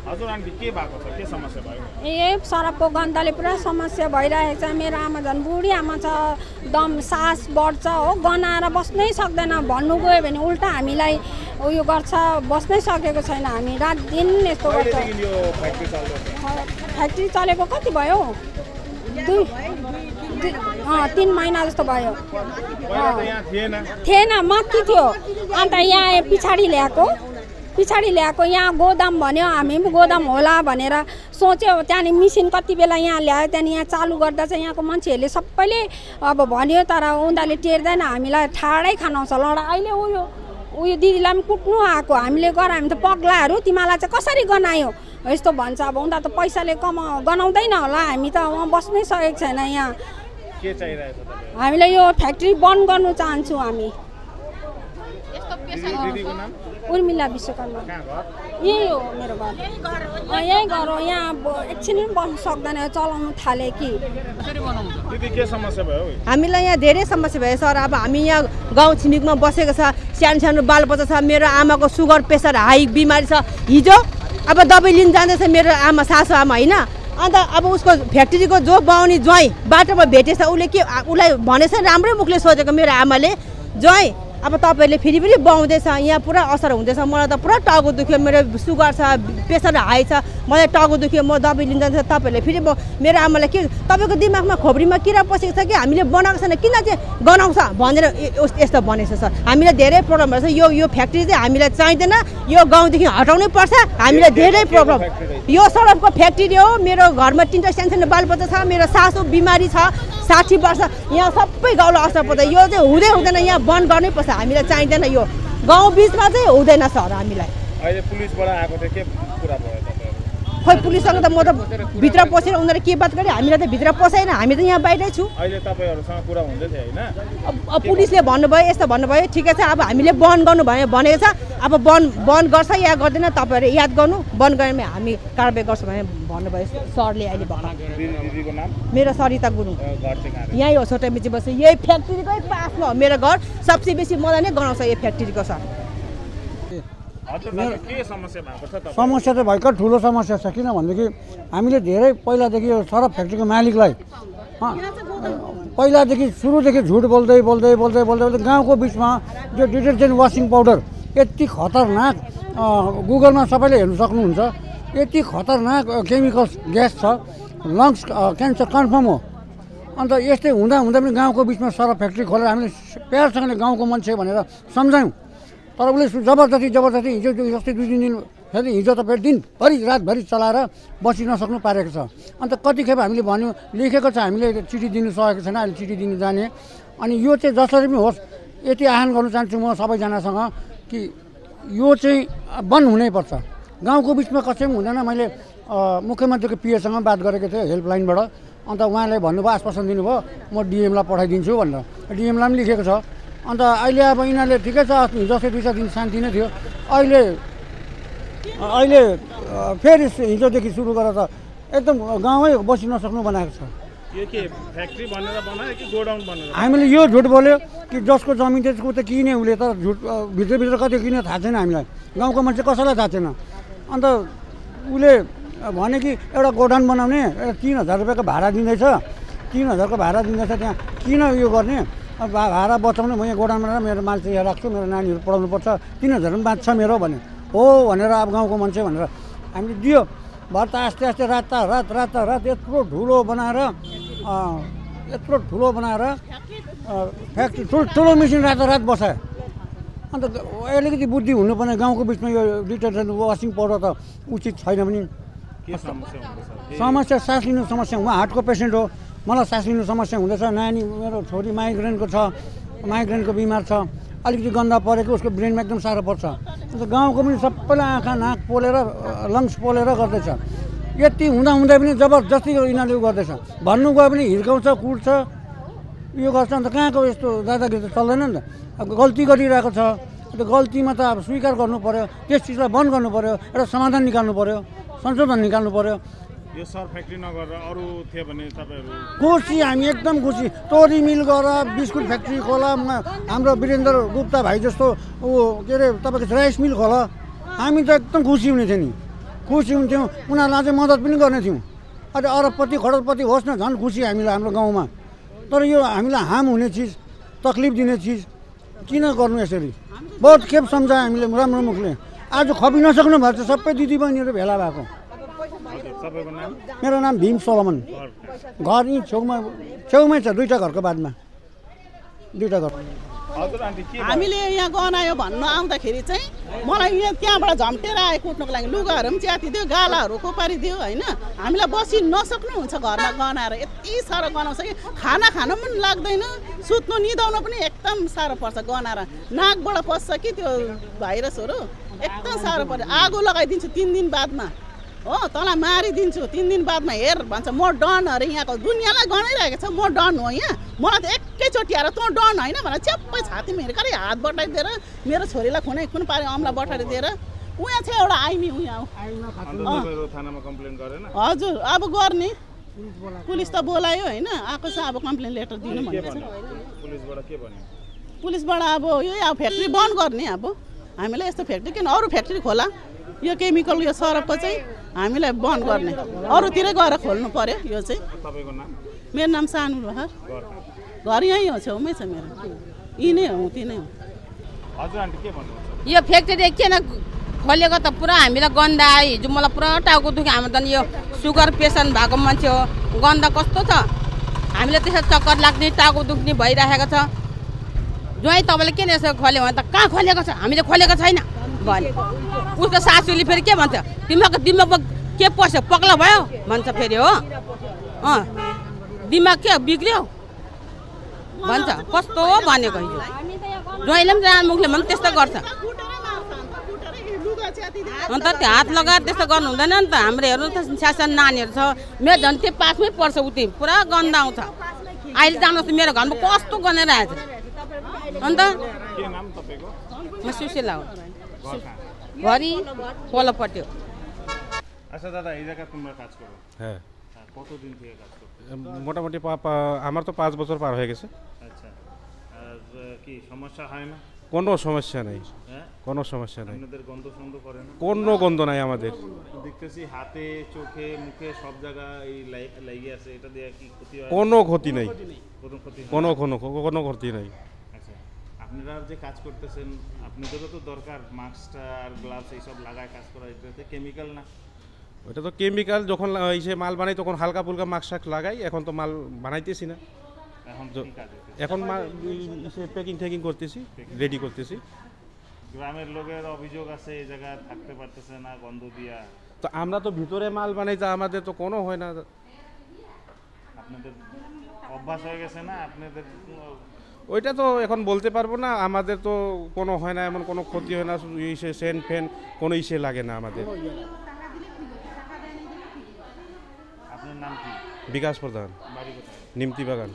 हजुर आन्टी के भएको छ, के समस्या भयो? सरपको गन्धले पुरा समस्या भइरहेको छ। मेरो आमा झन् बुढी आमा छ, दम सास बढ्छ हो, गनाएर बस्नै सक्दैन। भन्नु गयो भने उल्टा हामीलाई उयो गर्छ, बस्नै सकेको छैन। हामी रात दिन यस्तो गर्छ। फ्याक्ट्री चलेको कति भयो? 3 महिना जस्तो भयो। थिएन, माथि थियो। अन्त यहाँ पछाडि ल्याएको यहाँ गोदाम भन्यो। हामी पनि गोदाम होला भनेर सोच्यो। त्यहाँदेखि मिसिन कति बेला यहाँ ल्यायो, त्यहाँदेखि यहाँ चालु गर्दा चाहिँ यहाँको मान्छेहरूले सबैले अब भन्यो, तर उनीहरूले टेर्दैन। हामीलाई ठाडै खानाउँछ लडा। अहिले उयो दिदीलाई पनि कुट्नु आएको। हामीले गर, हामी त पग्लाहरू, तिमीलाई चाहिँ कसरी गनायो यस्तो भन्छ। अब उनीहरू त पैसाले गनाउँदैन होला। हामी त वहाँ बस्नै सकेको छैन। यहाँ के चाहिरहेछ तपाईलाई? हामीलाई यो फ्याक्ट्री बन्द गर्नु चाहन्छौँ हामी। दिदीको नाम उर्मिला विश्वकर्मा। यही हो मेरो घर। यही घर हो। यहाँ अब एकछिन पनि बस्नु सक्दैन, चलाउनु थाले कि। दिदी के समस्या भयो? हामीलाई यहाँ धेरै समस्या भयो सर। अब हामी यहाँ गाउँ छिमेकमा बसेको छ, सानो सानो बालबच्चा छ। मेरो आमाको सुगर प्रेसर हाई बिमारी छ। हिजो अब दबाई लिन जाँदैछ मेरो आमा, सासु आमा होइन। अन्त अब उसको फ्याक्ट्रीको जो बाहुनी ज्वाइँ बाटोमा भेटेछ, उसलाई भनेछ, राम्रै मुखले सोचेको मेरो आमाले, ज्वाइँ अब तपाईँहरूले फेरि बाउँदैछ, यहाँ पुरा असर हुँदैछ। मलाई त पुरा टाउको दुख्यो, मेरो सुगर छ, प्रेसर हाई छ, मलाई टाउको दुख्यो। म दबाई लिन जान्छ। तपाईँहरूले फेरि मेरो आमालाई के तपाईँको दिमागमा खोपडीमा किरा पसेको छ कि हामीले बनाएको छैन, किन चाहिँ गनाउँछ भनेर यस्तो भनेको छ सर। हामीलाई धेरै प्रब्लम भएछ। यो फ्याक्ट्री चाहिँ हामीलाई चाहिँदैन, यो गाउँदेखि हटाउनै पर्छ। हामीलाई धेरै प्रब्लम। यो सडकको फ्याक्ट्री हो। मेरो घरमा 3टा सानो बालबच्चा छ, मेरो सासु बिमारी छ, 60 वर्ष। यहाँ सबै गाउँलाई असर पर्छ। यो चाहिँ हुँदैन, यहाँ बन्द गर्नै पर्छ। हामीलाई चाहिँदैन, यो गाउँ बिचमा चाहिँ हुँदैन सर। हामीलाई अहिले पुलिसबाट आएको थियो, के कुरा भयो तपाईहरु? खोइ पुलिससँग त म त भित्र पसेर उनीहरूले के बात गरे, हामीलाई त भित्र पसेन। हामी त यहाँ बाहिरै छु। अहिले तपाईहरुसँग कुरा हुँदै थियो हैन? अब पुलिसले भन्नुभयो, यस्तो भन्नुभयो। ठिकै छ, अब हामीले बन्द गर्नु भनेको छ। अब बन्द गर्छ या गर्दैन तपाईँहरू याद गर्नु। बन्द गरेर हामी कारबाही गर्छ भने भन्नुभयो सरले। अहिले दिदीको नाम? मेरो सरिता गुरुङ। यहीँ हो, छोटा मिची बस्छ। यही फ्याक्ट्रीकै पासमा हो मेरो घर। सबसे बेसी मलाई नै गनाउँछ यो फ्याक्ट्रीको सर। समस्या त भयङ्कर ठुलो समस्या छ। किनभनेदेखि हामीले धेरै पहिलादेखि यो सरफ फ्याक्ट्रीको मालिकलाई पहिलादेखि सुरुदेखि झुट बोल्दै गाउँको बिचमा जो डिटर्जेन्ट वासिङ पाउडर यति खतरनाक, गुगलमा सबैले हेर्नु सक्नुहुन्छ, यति खतरनाक केमिकल्स ग्यास छ, लङ्स क्यान्सर कन्फर्म हो। अन्त यस्तै हुँदा पनि गाउँको बिचमा सरफ फ्याक्ट्री खोलेर हामीले प्यारसँगले गाउँको मान्छे भनेर सम्झायौँ। तर उसले जबरजस्ती हिजो जस्तै 2-3 दिन हिजो त फेरि दिनभरि रातभरि चलाएर बसि नसक्नु पारेको छ। अन्त कतिखेप हामीले भन्यो, लेखेको छ, हामीले चिठी दिनु सकेको छैन। अहिले चिठी दिनु जाने। अनि यो चाहिँ जसरी पनि होस्, यति आह्वान गर्न चाहन्छु म सबैजनासँग कि यो चाहिँ बन्द हुनैपर्छ। गाउँको बिचमा कसै पनि हुँदैन। मैले मुख्यमन्त्रीको पिएसँग बात गरेको थिएँ हेल्पलाइनबाट। अन्त उहाँले भन्नुभयो, आश्वासन दिनुभयो, म डिएमलाई पठाइदिन्छु भनेर। डिएमलाई पनि लेखेको छ। अन्त अहिले अब यिनीहरूले ठिकै छ, जस्तै 2-4 दिन शान्ति नै थियो। अहिले फेरि हिजोदेखि सुरु गरेर त एकदम गाउँै बसि नसक्नु बनाएको छ। यो के फ्याक्ट्री भनेर बनायो कि गोडाउन भनेर? हामीले यो झुट बोल्यो कि जसको जमिन त्यसको त किने उसले, तर झुट भित्र कति किने थाहा छैन हामीलाई। गाउँको मान्छे कसैलाई थाहा छैन। अन्त उसले भने कि एउटा गोडाउन बनाउने, एउटा 3000 रुपियाँको भाडा दिँदैछ, 3000 को भाडा दिँदैछ। त्यहाँ किन यो गर्ने, भाडा बचाउने, म यहाँ गोडाउन बनाएर मेरो मान्छे यहाँ राख्छु, मेरो नानीहरू पढाउनु पर्छ, 3000 पनि बाँच्छ मेरो भने हो भनेर अब गाउँको मान्छे भनेर हामीले दियो। भर त आस्ते रात यत्रो ठुलो बनाएर फ्याक्ट्री ठुलो मेसिन रात बसायो। अन्त अलिकति बुद्धि हुनुपर्ने। गाउँको बिचमा यो डिटर्जेन्ट वासिङ पाउडर त उचित छैन पनि। समस्या सास लिनु समस्या, म हार्टको पेसेन्ट हो, मलाई सास लिनु समस्या हुँदैछ। नानी मेरो छोरी माइग्रेनको बिमार छ, अलिकति गन्दा परेको, उसको ब्रेनमा एकदम साह्रो पर्छ। अन्त गाउँको पनि सबैलाई आँखा नाक पोलेर लङ्स पोलेर गर्दैछ। यति हुँदा पनि जबरजस्ती यिनीहरूले गर्दैछ। भन्नु गयो पनि हिर्काउँछ, कुट्छ, यो गर्छ। अन्त कहाँको यस्तो दादागिरी त चल्दैन नि त। अब गल्ती गरिरहेको छ, त्यो गल्तीमा त अब स्वीकार गर्नु पऱ्यो, त्यस चिजलाई बन्द गर्नु पऱ्यो, एउटा समाधान निकाल्नु पऱ्यो, संशोधन निकाल्नु पऱ्यो। यो सर फ्याक्ट्री नगरेर अरू थियो भने तपाईँहरू खुसी, हामी एकदम खुसी। तोरी मिल गर, बिस्कुट फ्याक्ट्री खोला, हाम्रो वीरेन्द्र गुप्ता भाइ जस्तो के अरे तपाईँको राइस मिल खोला, हामी त एकदम खुसी हुने थियो नि। खुसी हुन्थ्यौँ उनीहरूलाई चाहिँ मद्दत पनि गर्ने थियौँ अहिले अरबपति खडरपति होस् न झन् खुसी हामीलाई हाम्रो गाउँमा तर यो हामीलाई हार्म हुने चिज तकलिफ दिने चिज किन गर्नु यसरी बहुत खेप सम्झायो हामीले राम्रो मुखले आज खपि नसक्नु भएको छ सबै दिदीबहिनीहरू भेला भएको तपाईँको नाम मेरो नाम भीम सोलमन घर यहीँ छेउमै छ दुईवटा घरको बादमा दुईवटा घर हजुर आन्टी के हामीले यहाँ गनायो भन्न आउँदाखेरि चाहिँ मलाई यहाँ त्यहाँबाट झम्टेर आयो कुट्नुको लागि लुगाहरू पनि च्यातिदियो गालाहरू कोपारिदियो होइन हामीलाई बसी नसक्नुहुन्छ घरमा गनाएर यति साह्रो गनाउँछ कि खाना खानु पनि लाग्दैन सुत्नु निदाउनु पनि एकदम साह्रो पर्छ गनाएर नाकबाट पस्छ कि त्यो भाइरसहरू एकदम साह्रो पर्छ आगो लगाइदिन्छु 3 दिन बादमा हो तँलाई मारिदिन्छु 3 दिन बादमा हेर भन्छ म डन अरे यहाँको दुनियाँलाई गनाइरहेको छ म डन हो यहाँ मलाई त एकैचोटि आएर तँ डन होइन भनेर च्याप्पै छातीमा हिर्काएर हात बटाइदिएर मेरो छोरीलाई खुन पारे अम्ला बटाइदिएर उहाँ छ एउटा आइमी उहाँ थानामा कम्प्लेन गरेन हजुर अब गर्ने पुलिस त बोलायो होइन आएको छ अब कम्प्लेन लेटर दिनु के भनेको भन्यो पुलिसबाट के भन्यो पुलिसबाट अब यही अब फ्याक्ट्री बन्द गर्ने अब हामीलाई यस्तो फ्याक्ट्री किन अरू फ्याक्ट्री खोला यो केमिकल यो सरपको चाहिँ हामीलाई बन्द गर्ने अरूतिरै गएर खोल्नु पर्यो यो चाहिँ तपाईँको नाम मेरो नाम सानु बहार घर यहीँ हो छेउमै छ मेरो यी नै हो ती नै हो हजुर आन्टी के भन्नुहुन्छ यो फ्याक्ट्री किन खोलेको त पुरा हामीलाई गन्ध आयो हिजो मलाई पुरा टाउको दुख्यो हाम्रो त यो सुगर पेसेन्ट भएको मान्छे हो गन्ध कस्तो छ हामीलाई त्यसो चक्कर लाग्ने टाउको दुख्ने भइरहेको छ ज्वाइँ तपाईँले किन यसो खोल्यो भने त कहाँ खोलेको छ हामीले खोलेको छैन भने उसको सासूले फेरि के भन्छ दिमागमा के पस्यो पक्ला भयो भन्छ फेरि हो दिमाग के बिग्रियो भन्छ कस्तो भनेको हिजो ज्वाइँले पनि जान मुखले पनि त्यस्तो गर्छ अन्त त्यो हात लगाएर त्यस्तो गर्नु हुँदैन नि त हाम्रो हेर्नु त सानो नानीहरू छ मेरो झन् त्यो पासमै पर्छ उति पुरा गन्ध आउँछ अहिले जानुहोस् मेरो घरमा कस्तो गनेर आएछ अन्त के नाम तपाईँको म सुशीला हो घरि पल्लोपट्टि हो আচ্ছা দাদা এই জায়গা তোমরা কাজ করো হ্যাঁ কতদিন থেকে কাজ করো মোটামুটি আমার তো 5 বছর পার হয়ে গেছে আচ্ছা আর কি সমস্যা হয় না কোনো সমস্যা নেই হ্যাঁ কোনো সমস্যা নেই আপনাদের গন্ধ সন্ধ করে না কোনো গন্ধ নাই আমাদের দেখতেছি হাতে চোখে মুখে সব জায়গা এই লাগিয়ে আছে এটা দিয়ে কি ক্ষতি হয় কোনো ক্ষতি নেই কোনো ক্ষতি হয় কোনো কোনো কোনো ক্ষতি নেই আচ্ছা আপনারা যে কাজ করতেছেন আপনাদেরও তো দরকার মাস্কটা আর গ্লাভস এই সব লাগায় কাজ করা এটাতে কেমিক্যাল না ওটা তো কেমিক্যাল যখন এসে মাল বানাই তখন হালকা ফুলকা মাস্ক লাগাই এখন তো মাল বানাইতেছি না এখন কি কাজ হচ্ছে এখন এসে প্যাকিং ট্যাকিং করতেছি রেডি করতেছি গ্রামের লোকের অভিযোগ আছে এই জায়গা থাকতে পারতেছে না গন্ধ দিয়া তো আমরা তো ভিতরে মাল বানাই তা আমাদের তো কোনো হয় না আপনাদের অভ্যাস হয়ে গেছে না আপনাদের ওইটা তো এখন বলতে পারবো না আমাদের তো কোনো হয় না এমন কোনো ক্ষতি হয় না ইসে সেন ফ্যান কোনো ইসে লাগে না আমাদের আপনার নাম কি বিকাশ প্রধান বাড়ি কোথায় নিমতি বাগান